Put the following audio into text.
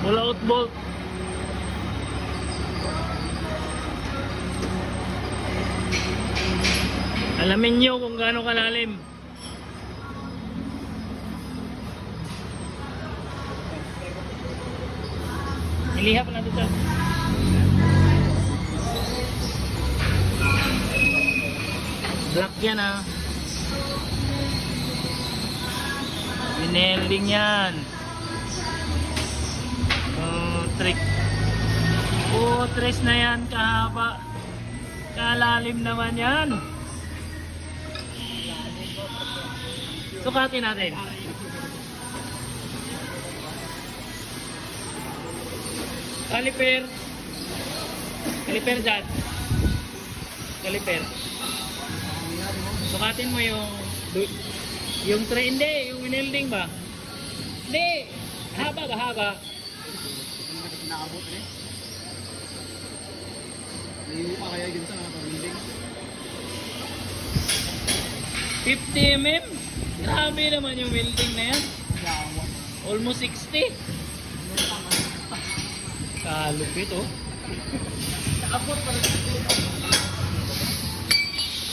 Wala out bolt. Alamin nyo kung gaano kalalim. Ilihap na dito. Black yan ah. Binelding yan. Trick. Tres na yan, kahaba. Kalalim naman yan. Sukatin natin. Caliper. Caliper dyan. Caliper. Sukatin mo yung tray. Hindi, yung winelding ba? Hindi. Haba ba? Haba. Nakabot eh. Naiiwo pa kaya dito sa nakapaminding. 50 mm. Grabe naman yung welding na yan. Almost 60. Kalupit oh. Nakabot pala.